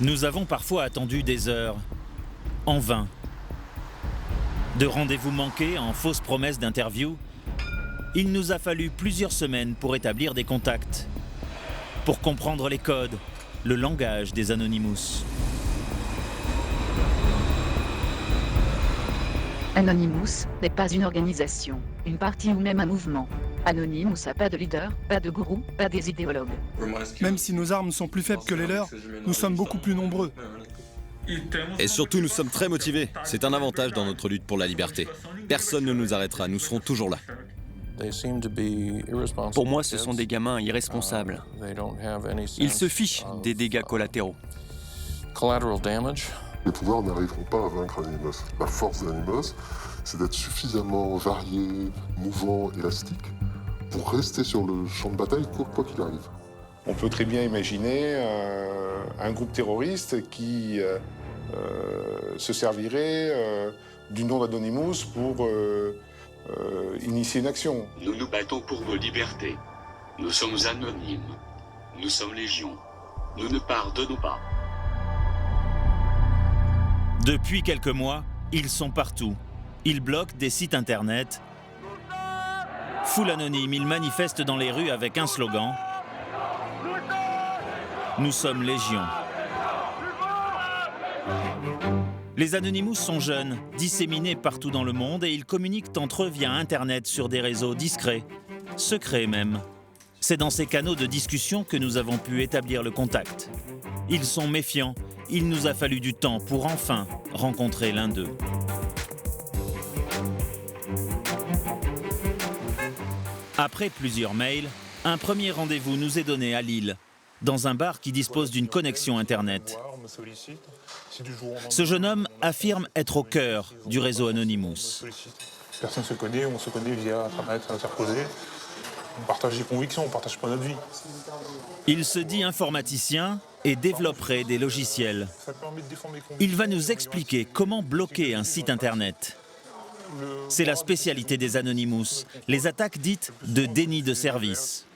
Nous avons parfois attendu des heures, en vain. De rendez-vous manqués en fausses promesses d'interview, il nous a fallu plusieurs semaines pour établir des contacts, pour comprendre les codes, le langage des Anonymous. Anonymous n'est pas une organisation, une partie ou même un mouvement. Anonymous n'a pas de leader, pas de gourou, pas des idéologues. Même si nos armes sont plus faibles que les leurs, nous sommes beaucoup plus nombreux. Et surtout, nous sommes très motivés. C'est un avantage dans notre lutte pour la liberté. Personne ne nous arrêtera, nous serons toujours là. Pour moi, ce sont des gamins irresponsables. Ils se fichent des dégâts collatéraux. Les pouvoirs n'arriveront pas à vaincre Anonymous. La force d'Anonymous, c'est d'être suffisamment varié, mouvant, élastique, pour rester sur le champ de bataille quoi qu'il arrive. On peut très bien imaginer un groupe terroriste qui se servirait du nom d'Anonymous pour initier une action. Nous nous battons pour nos libertés. Nous sommes anonymes. Nous sommes légion. Nous ne pardonnons pas. Depuis quelques mois, ils sont partout. Ils bloquent des sites internet. Full anonyme, ils manifestent dans les rues avec un slogan. Nous sommes Légion. Les Anonymous sont jeunes, disséminés partout dans le monde et ils communiquent entre eux via Internet sur des réseaux discrets, secrets même. C'est dans ces canaux de discussion que nous avons pu établir le contact. Ils sont méfiants, il nous a fallu du temps pour enfin rencontrer l'un d'eux. Après plusieurs mails, un premier rendez-vous nous est donné à Lille, dans un bar qui dispose d'une connexion Internet. Ce jeune homme affirme être au cœur du réseau Anonymous. Personne ne se connaît, on se connaît via Internet interposé. On partage des convictions, on ne partage pas notre vie. Il se dit informaticien et développerait des logiciels. Il va nous expliquer comment bloquer un site Internet. C'est la spécialité des Anonymous, les attaques dites de déni de service.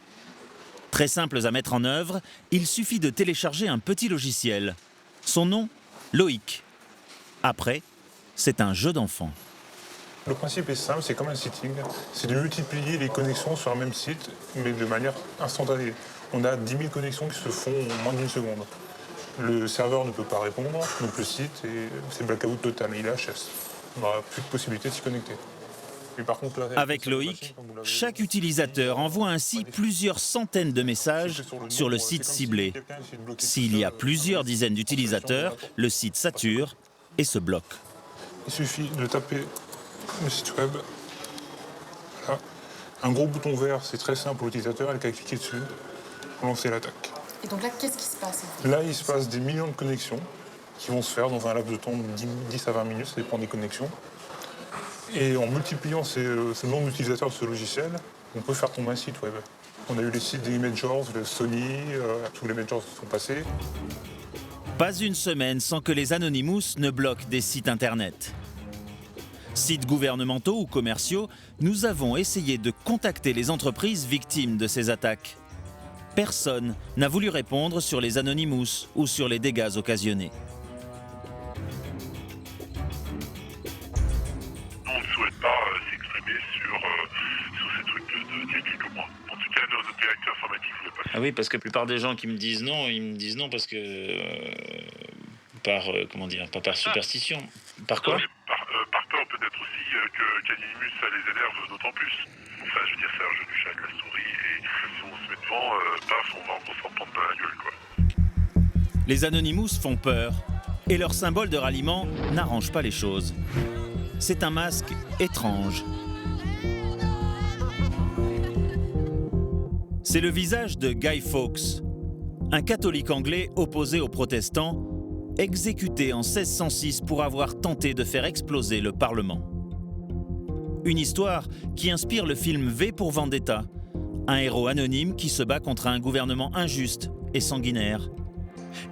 Très simples à mettre en œuvre, il suffit de télécharger un petit logiciel. Son nom, Loïc. Après, c'est un jeu d'enfant. Le principe est simple, c'est comme un sitting. C'est de multiplier les connexions sur un même site, mais de manière instantanée. On a 10 000 connexions qui se font en moins d'une seconde. Le serveur ne peut pas répondre, donc le site, c'est blackout total, il est HS. On n'aura plus de possibilité de s'y connecter. Mais par contre, là, avec Loïc, chaque utilisateur envoie ainsi plusieurs centaines de messages sur le site ciblé. S'il y a plusieurs dizaines d'utilisateurs, le site sature et se bloque. Il suffit de taper le site web. Voilà. Un gros bouton vert, c'est très simple pour l'utilisateur, elle a qu'à cliquer dessus pour lancer l'attaque. Et donc là, qu'est-ce qui se passe? Là, il se passe des millions de connexions qui vont se faire dans un laps de temps de 10 à 20 minutes, ça dépend des connexions. Et en multipliant ce nombre d'utilisateurs de ce logiciel, on peut faire tomber un site web. On a eu les sites des Majors, de Sony, tous les Majors se sont passés. Pas une semaine sans que les Anonymous ne bloquent des sites internet. Sites gouvernementaux ou commerciaux, nous avons essayé de contacter les entreprises victimes de ces attaques. Personne n'a voulu répondre sur les Anonymous ou sur les dégâts occasionnés. On ne souhaite pas s'exprimer sur ces trucs d'il y a quelques mois. En tout cas, notre directeur informatique ne voulait pas. Ah oui, parce que la plupart des gens qui me disent non, ils me disent non parce que pas par superstition. Par quoi? Par peur peut-être aussi qu'Anonymous, ça les énerve d'autant plus. Enfin, je veux dire, c'est un jeu du chat et de la souris, et si on se met devant, paf, on va s'en prendre plein la gueule, quoi. Les Anonymous font peur, et leur symbole de ralliement n'arrange pas les choses. C'est un masque étrange. C'est le visage de Guy Fawkes, un catholique anglais opposé aux protestants, exécuté en 1606 pour avoir tenté de faire exploser le Parlement. Une histoire qui inspire le film V pour Vendetta, un héros anonyme qui se bat contre un gouvernement injuste et sanguinaire.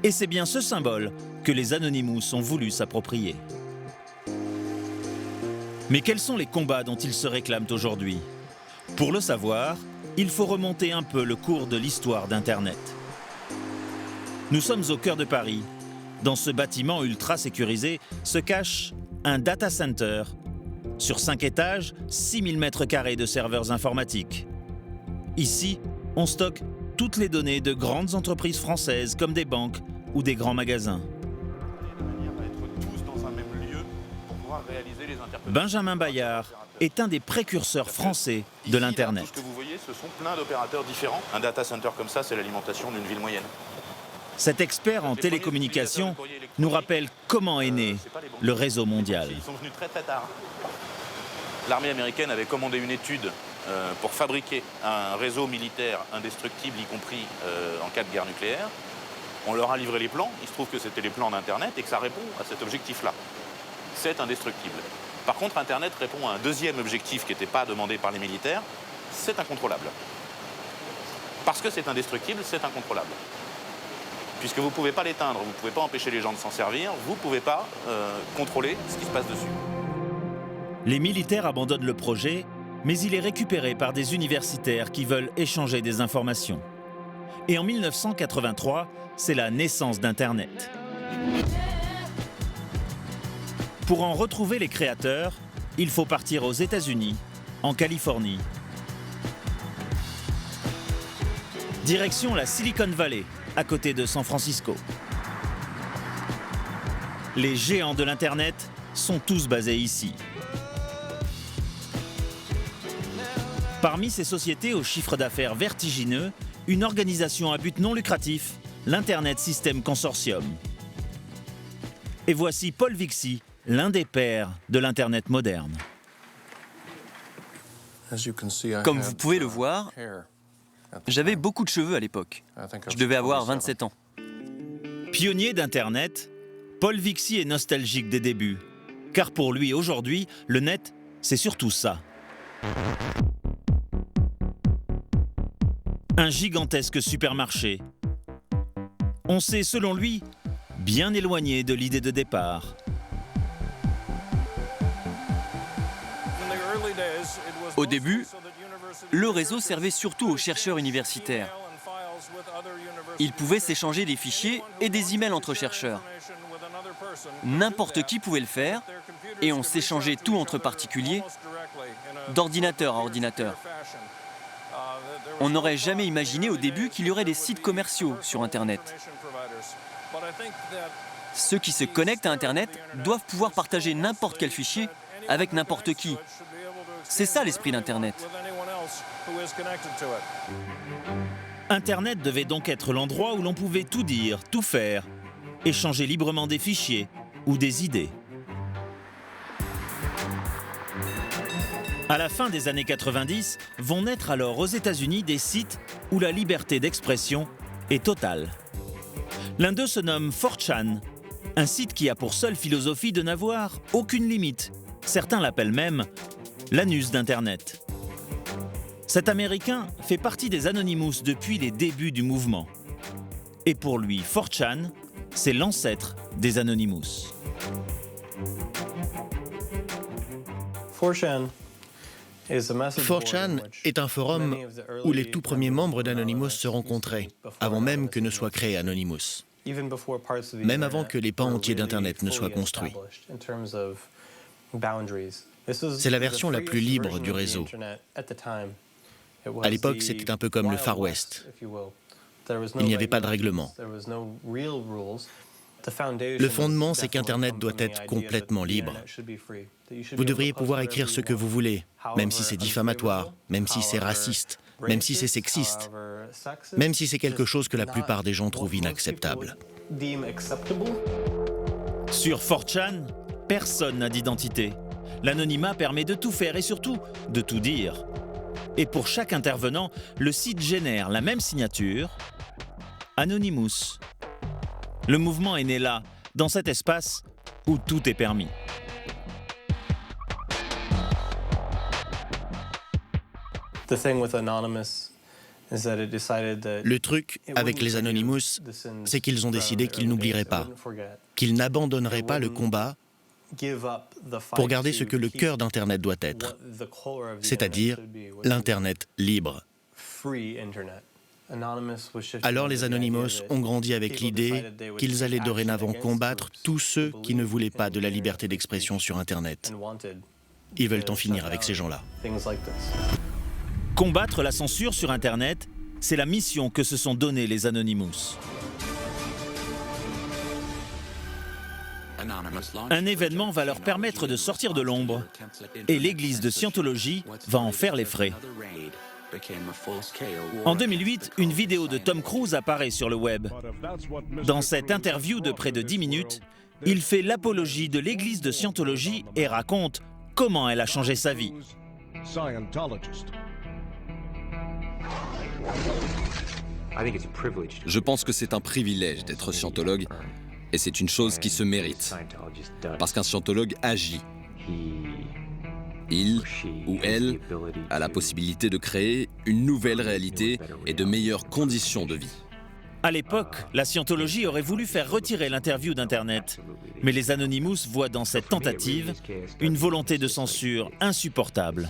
Et c'est bien ce symbole que les Anonymous ont voulu s'approprier. Mais quels sont les combats dont ils se réclament aujourd'hui? Pour le savoir, il faut remonter un peu le cours de l'histoire d'Internet. Nous sommes au cœur de Paris, Dans ce bâtiment ultra sécurisé se cache un data center. Sur 5 étages, 6000 mètres carrés de serveurs informatiques. Ici, on stocke toutes les données de grandes entreprises françaises comme des banques ou des grands magasins. Benjamin Bayard est un des précurseurs français de l'Internet. Tout ce que vous voyez, ce sont plein d'opérateurs différents. Un data center comme ça, c'est l'alimentation d'une ville moyenne. Cet expert en télécommunications nous rappelle comment est né le réseau mondial. Ils sont venus très très tard. L'armée américaine avait commandé une étude pour fabriquer un réseau militaire indestructible, y compris en cas de guerre nucléaire. On leur a livré les plans, il se trouve que c'était les plans d'Internet et que ça répond à cet objectif-là. C'est indestructible. Par contre, Internet répond à un deuxième objectif qui n'était pas demandé par les militaires, c'est incontrôlable. Parce que c'est indestructible, c'est incontrôlable. Puisque vous ne pouvez pas l'éteindre, vous ne pouvez pas empêcher les gens de s'en servir, vous ne pouvez pas contrôler ce qui se passe dessus. Les militaires abandonnent le projet, mais il est récupéré par des universitaires qui veulent échanger des informations. Et en 1983, c'est la naissance d'Internet. Pour en retrouver les créateurs, il faut partir aux États-Unis, en Californie. Direction la Silicon Valley, à côté de San Francisco. Les géants de l'Internet sont tous basés ici. Parmi ces sociétés au chiffre d'affaires vertigineux, une organisation à but non lucratif, l'Internet System Consortium. Et voici Paul Vixie, l'un des pères de l'Internet moderne. Comme vous pouvez le voir, j'avais beaucoup de cheveux à l'époque. Je devais avoir 27 ans. Pionnier d'Internet, Paul Vixie est nostalgique des débuts. Car pour lui, aujourd'hui, le net, c'est surtout ça. Un gigantesque supermarché. On s'est, selon lui, bien éloigné de l'idée de départ. Au début, le réseau servait surtout aux chercheurs universitaires. Ils pouvaient s'échanger des fichiers et des emails entre chercheurs. N'importe qui pouvait le faire, et on s'échangeait tout entre particuliers, d'ordinateur à ordinateur. On n'aurait jamais imaginé au début qu'il y aurait des sites commerciaux sur Internet. Ceux qui se connectent à Internet doivent pouvoir partager n'importe quel fichier avec n'importe qui. C'est ça l'esprit d'Internet. Internet devait donc être l'endroit où l'on pouvait tout dire, tout faire, échanger librement des fichiers ou des idées. À la fin des années 90, vont naître alors aux États-Unis des sites où la liberté d'expression est totale. L'un d'eux se nomme 4chan, un site qui a pour seule philosophie de n'avoir aucune limite. Certains l'appellent même l'anus d'Internet. Cet Américain fait partie des Anonymous depuis les débuts du mouvement. Et pour lui, 4chan, c'est l'ancêtre des Anonymous. 4chan est un forum où les tout premiers membres d'Anonymous se rencontraient, avant même que ne soit créé Anonymous, même avant que les pans entiers d'Internet ne soient construits. C'est la version la plus libre du réseau. À l'époque, c'était un peu comme le Far West. Il n'y avait pas de règlement. Le fondement, c'est qu'Internet doit être complètement libre. Vous devriez pouvoir écrire ce que vous voulez, même si c'est diffamatoire, même si c'est raciste, même si c'est sexiste, même si c'est quelque chose que la plupart des gens trouvent inacceptable. Sur 4chan, personne n'a d'identité. L'anonymat permet de tout faire et surtout de tout dire. Et pour chaque intervenant, le site génère la même signature, Anonymous. Le mouvement est né là, dans cet espace où tout est permis. Le truc avec les Anonymous, c'est qu'ils ont décidé qu'ils n'oublieraient pas, qu'ils n'abandonneraient pas le combat pour garder ce que le cœur d'Internet doit être, c'est-à-dire l'Internet libre. Alors les Anonymous ont grandi avec l'idée qu'ils allaient dorénavant combattre tous ceux qui ne voulaient pas de la liberté d'expression sur Internet. Ils veulent en finir avec ces gens-là. Combattre la censure sur Internet, c'est la mission que se sont donnés les Anonymous. Un événement va leur permettre de sortir de l'ombre et l'église de Scientologie va en faire les frais. En 2008, une vidéo de Tom Cruise apparaît sur le web. Dans cette interview de près de 10 minutes, il fait l'apologie de l'église de Scientologie et raconte comment elle a changé sa vie. Je pense que c'est un privilège d'être scientologue et c'est une chose qui se mérite. Parce qu'un scientologue agit. Il ou elle a la possibilité de créer une nouvelle réalité et de meilleures conditions de vie. À l'époque, la Scientologie aurait voulu faire retirer l'interview d'Internet. Mais les Anonymous voient dans cette tentative une volonté de censure insupportable.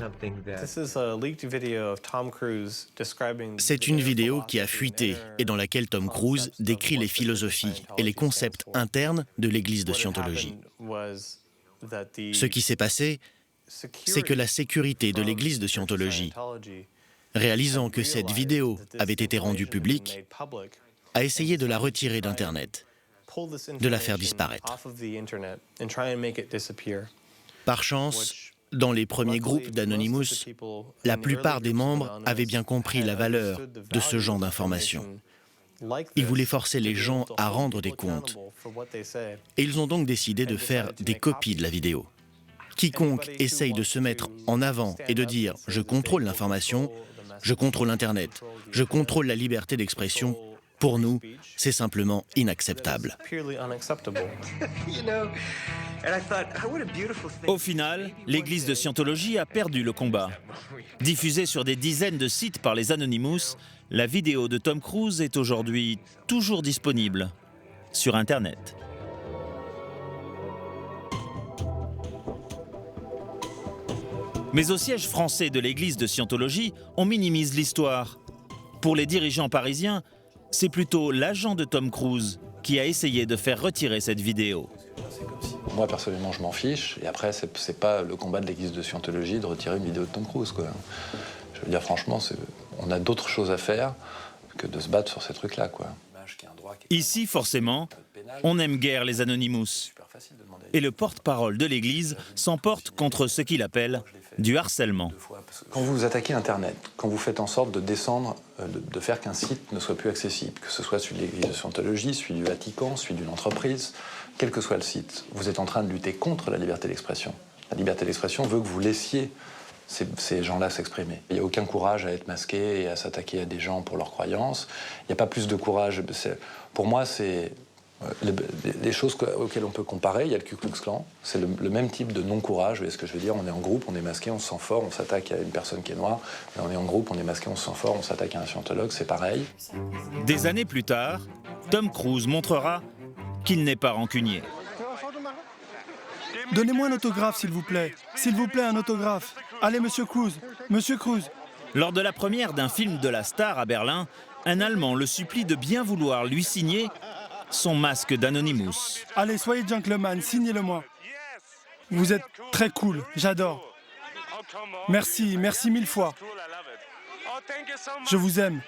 C'est une vidéo qui a fuité et dans laquelle Tom Cruise décrit les philosophies et les concepts internes de l'église de Scientologie. Ce qui s'est passé, c'est que la sécurité de l'église de Scientologie, réalisant que cette vidéo avait été rendue publique, a essayé de la retirer d'Internet, de la faire disparaître. Par chance, dans les premiers groupes d'Anonymous, la plupart des membres avaient bien compris la valeur de ce genre d'informations. Ils voulaient forcer les gens à rendre des comptes. Et ils ont donc décidé de faire des copies de la vidéo. Quiconque essaye de se mettre en avant et de dire « je contrôle l'information, je contrôle Internet, je contrôle la liberté d'expression », pour nous, c'est simplement inacceptable. Au final, l'église de Scientologie a perdu le combat. Diffusée sur des dizaines de sites par les Anonymous, la vidéo de Tom Cruise est aujourd'hui toujours disponible sur Internet. Mais au siège français de l'église de Scientologie, on minimise l'histoire. Pour les dirigeants parisiens, c'est plutôt l'agent de Tom Cruise qui a essayé de faire retirer cette vidéo. Moi, personnellement, je m'en fiche. Et après, c'est pas le combat de l'église de Scientologie de retirer une vidéo de Tom Cruise, quoi. Je veux dire, franchement, on a d'autres choses à faire que de se battre sur ces trucs-là, quoi. Ici, forcément, on n'aime guère les Anonymous. Et le porte-parole de l'Église s'emporte contre ce qu'il appelle du harcèlement. Quand vous attaquez Internet, quand vous faites en sorte de descendre, de faire qu'un site ne soit plus accessible, que ce soit celui de l'Église de Scientologie, celui du Vatican, celui d'une entreprise, quel que soit le site, vous êtes en train de lutter contre la liberté d'expression. La liberté d'expression veut que vous laissiez ces gens-là s'exprimer. Il n'y a aucun courage à être masqué et à s'attaquer à des gens pour leurs croyances. Il n'y a pas plus de courage. Pour moi, c'est les choses auxquelles on peut comparer. Il y a le Ku Klux Klan. C'est le même type de non-courage. Vous voyez ce que je veux dire? On est en groupe, on est masqué, on se sent fort, on s'attaque à une personne qui est noire. Mais on est en groupe, on est masqué, on se sent fort, on s'attaque à un scientologue. C'est pareil. Des années plus tard, Tom Cruise montrera qu'il n'est pas rancunier. Donnez-moi un autographe, s'il vous plaît. S'il vous plaît, un autographe. Allez, monsieur Cruise. Monsieur Cruise. Lors de la première d'un film de la star à Berlin, un Allemand le supplie de bien vouloir lui signer son masque d'Anonymous. Allez, soyez gentleman, signez-le-moi. Vous êtes très cool, j'adore. Merci, merci mille fois. Je vous aime.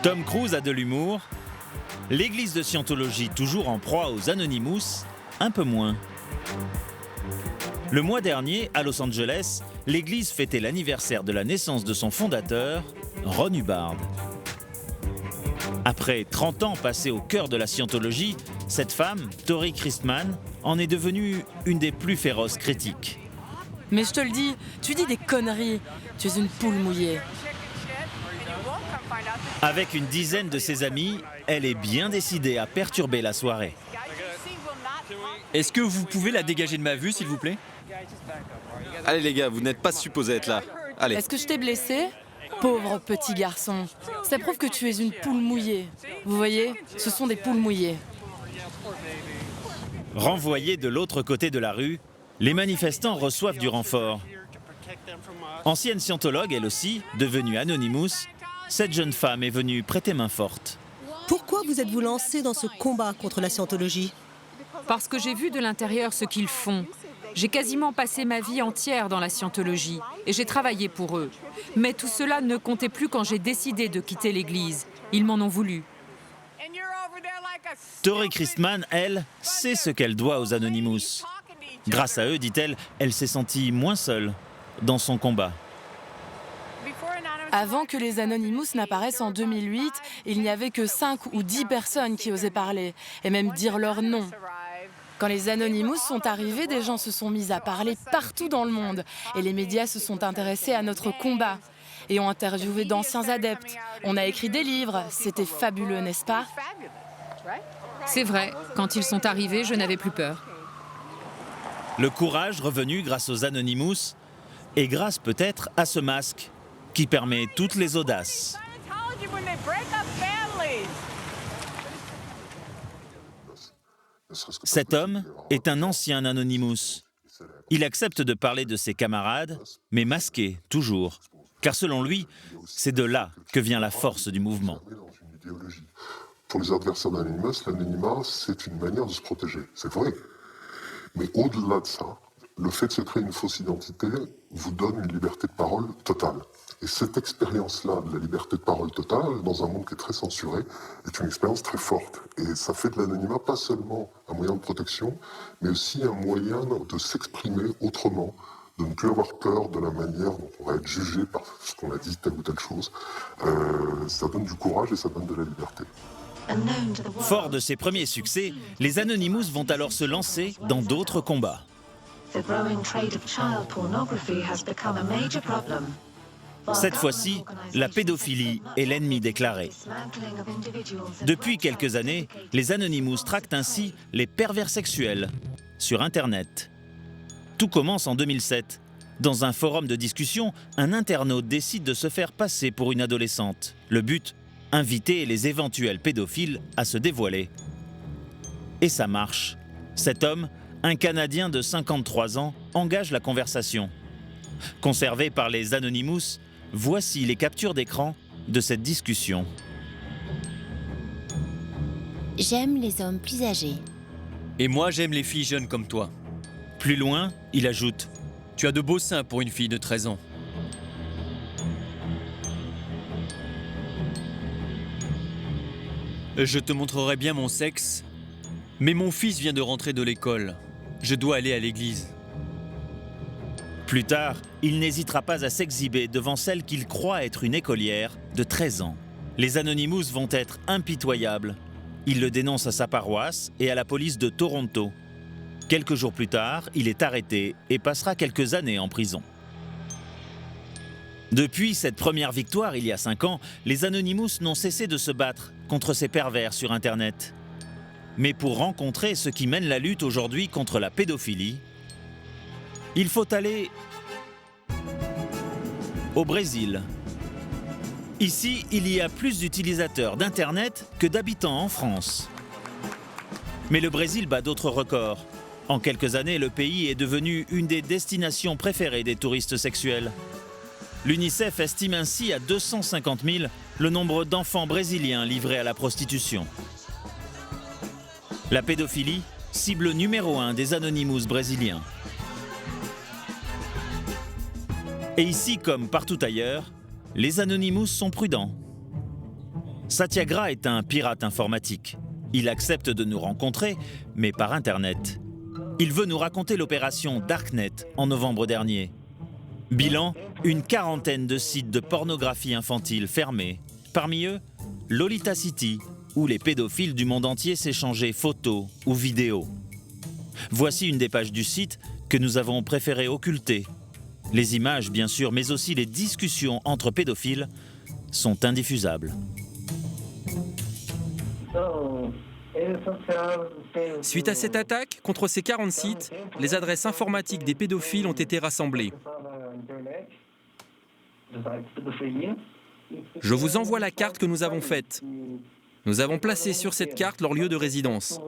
Tom Cruise a de l'humour. L'église de Scientologie, toujours en proie aux Anonymous, un peu moins. Le mois dernier, à Los Angeles, l'église fêtait l'anniversaire de la naissance de son fondateur, Ron Hubbard. Après 30 ans passés au cœur de la Scientologie, cette femme, Tori Christman, en est devenue une des plus féroces critiques. Mais je te le dis, tu dis des conneries. Tu es une poule mouillée. Avec une dizaine de ses amis, elle est bien décidée à perturber la soirée. Est-ce que vous pouvez la dégager de ma vue, s'il vous plaît? Allez les gars, vous n'êtes pas supposés être là. Allez. Est-ce que je t'ai blessé? Pauvre petit garçon. Ça prouve que tu es une poule mouillée. Vous voyez, ce sont des poules mouillées. Renvoyés de l'autre côté de la rue, les manifestants reçoivent du renfort. Ancienne scientologue, elle aussi, devenue Anonymous, cette jeune femme est venue prêter main forte. Pourquoi vous êtes-vous lancé dans ce combat contre la scientologie? Parce que j'ai vu de l'intérieur ce qu'ils font. J'ai quasiment passé ma vie entière dans la scientologie et j'ai travaillé pour eux. Mais tout cela ne comptait plus quand j'ai décidé de quitter l'Église. Ils m'en ont voulu. Tori Christman, elle, sait ce qu'elle doit aux Anonymous. Grâce à eux, dit-elle, elle s'est sentie moins seule dans son combat. Avant que les Anonymous n'apparaissent en 2008, il n'y avait que 5 ou 10 personnes qui osaient parler, et même dire leur nom. Quand les Anonymous sont arrivés, des gens se sont mis à parler partout dans le monde, et les médias se sont intéressés à notre combat, et ont interviewé d'anciens adeptes. On a écrit des livres, c'était fabuleux, n'est-ce pas? C'est vrai, quand ils sont arrivés, je n'avais plus peur. Le courage revenu grâce aux Anonymous, et grâce peut-être à ce masque qui permet toutes les audaces. Cet homme est un ancien Anonymous. Il accepte de parler de ses camarades, mais masqué, toujours. Car selon lui, c'est de là que vient la force du mouvement. Pour les adversaires d'Anonymous, l'anonymat, c'est une manière de se protéger. C'est vrai. Mais au-delà de ça, le fait de se créer une fausse identité vous donne une liberté de parole totale. Et cette expérience-là de la liberté de parole totale, dans un monde qui est très censuré, est une expérience très forte. Et ça fait de l'anonymat pas seulement un moyen de protection, mais aussi un moyen de s'exprimer autrement, de ne plus avoir peur de la manière dont on va être jugé par ce qu'on a dit, telle ou telle chose. Ça donne du courage et ça donne de la liberté. Fort de ses premiers succès, les Anonymous vont alors se lancer dans d'autres combats. Cette fois-ci, la pédophilie est l'ennemi déclaré. Depuis quelques années, les Anonymous tractent ainsi les pervers sexuels sur Internet. Tout commence en 2007. Dans un forum de discussion, un internaute décide de se faire passer pour une adolescente. Le but, inviter les éventuels pédophiles à se dévoiler. Et ça marche. Cet homme, un Canadien de 53 ans, engage la conversation. Conservé par les Anonymous, voici les captures d'écran de cette discussion. J'aime les hommes plus âgés. Et moi, j'aime les filles jeunes comme toi. Plus loin, il ajoute « Tu as de beaux seins pour une fille de 13 ans. » Je te montrerai bien mon sexe, mais mon fils vient de rentrer de l'école. Je dois aller à l'église. Plus tard, il n'hésitera pas à s'exhiber devant celle qu'il croit être une écolière de 13 ans. Les Anonymous vont être impitoyables. Il le dénonce à sa paroisse et à la police de Toronto. Quelques jours plus tard, il est arrêté et passera quelques années en prison. Depuis cette première victoire, il y a 5 ans, les Anonymous n'ont cessé de se battre contre ces pervers sur Internet. Mais pour rencontrer ceux qui mènent la lutte aujourd'hui contre la pédophilie, il faut aller au Brésil. Ici, il y a plus d'utilisateurs d'Internet que d'habitants en France. Mais le Brésil bat d'autres records. En quelques années, le pays est devenu une des destinations préférées des touristes sexuels. L'UNICEF estime ainsi à 250 000 le nombre d'enfants brésiliens livrés à la prostitution. La pédophilie, cible numéro 1 des Anonymous brésiliens. Et ici, comme partout ailleurs, les Anonymous sont prudents. Satyagraha est un pirate informatique. Il accepte de nous rencontrer, mais par Internet. Il veut nous raconter l'opération Darknet en novembre dernier. Bilan, une 40aine de sites de pornographie infantile fermés. Parmi eux, Lolita City, où les pédophiles du monde entier s'échangeaient photos ou vidéos. Voici une des pages du site que nous avons préféré occulter. Les images, bien sûr, mais aussi les discussions entre pédophiles sont indiffusables. Suite à cette attaque, contre ces 40 sites, les adresses informatiques des pédophiles ont été rassemblées. Je vous envoie la carte que nous avons faite. Nous avons placé sur cette carte leur lieu de résidence.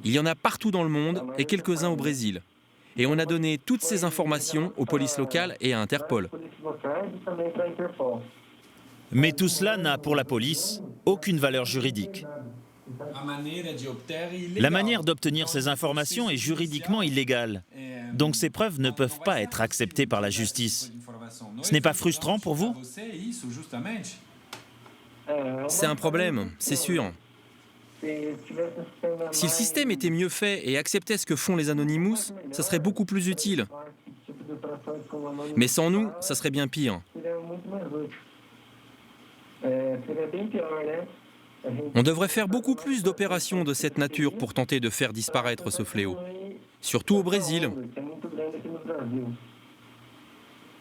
Il y en a partout dans le monde et quelques-uns au Brésil. et on a donné toutes ces informations aux polices locales et à Interpol. Mais tout cela n'a pour la police aucune valeur juridique. La manière d'obtenir ces informations est juridiquement illégale. Donc ces preuves ne peuvent pas être acceptées par la justice. Ce n'est pas frustrant pour vous? C'est un problème, c'est sûr. Si le système était mieux fait et acceptait ce que font les Anonymous, ça serait beaucoup plus utile. Mais sans nous, ça serait bien pire. On devrait faire beaucoup plus d'opérations de cette nature pour tenter de faire disparaître ce fléau. Surtout au Brésil.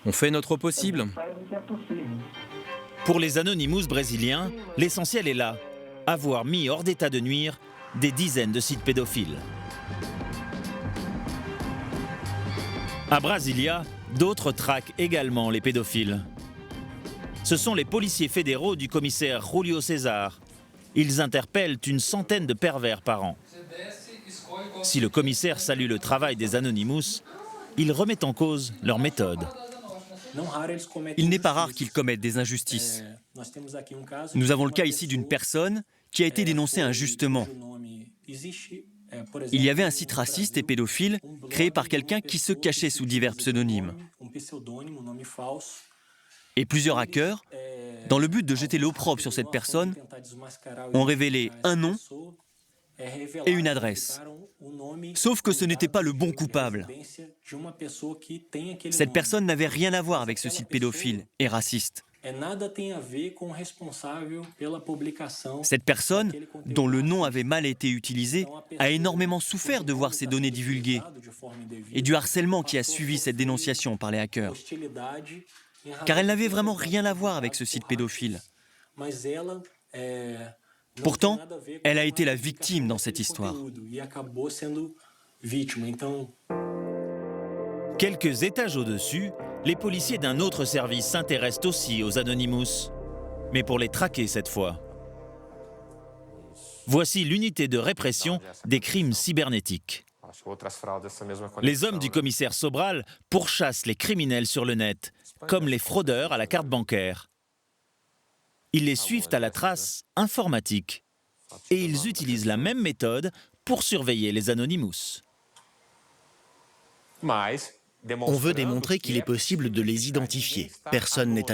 On fait notre possible. Pour les Anonymous brésiliens, l'essentiel est là, avoir mis hors d'état de nuire des dizaines de sites pédophiles. À Brasilia, d'autres traquent également les pédophiles. Ce sont les policiers fédéraux du commissaire Julio César. Ils interpellent une centaine de pervers par an. Si le commissaire salue le travail des Anonymous, il remet en cause leur méthode. Il n'est pas rare qu'ils commettent des injustices. Nous avons le cas ici d'une personne qui a été dénoncée injustement. Il y avait un site raciste et pédophile créé par quelqu'un qui se cachait sous divers pseudonymes. Et plusieurs hackers, dans le but de jeter l'opprobre sur cette personne, ont révélé un nom et une adresse. Sauf que ce n'était pas le bon coupable. Cette personne n'avait rien à voir avec ce site pédophile et raciste. Cette personne, dont le nom avait mal été utilisé, a énormément souffert de voir ses données divulguées et du harcèlement qui a suivi cette dénonciation par les hackers. Car elle n'avait vraiment rien à voir avec ce site pédophile. Pourtant, elle a été la victime dans cette histoire. Quelques étages au-dessus, les policiers d'un autre service s'intéressent aussi aux Anonymous, mais pour les traquer cette fois. Voici l'unité de répression des crimes cybernétiques. Les hommes du commissaire Sobral pourchassent les criminels sur le net, comme les fraudeurs à la carte bancaire. Ils les suivent à la trace informatique et ils utilisent la même méthode pour surveiller les Anonymous. On veut démontrer qu'il est possible de les identifier. Personne n'est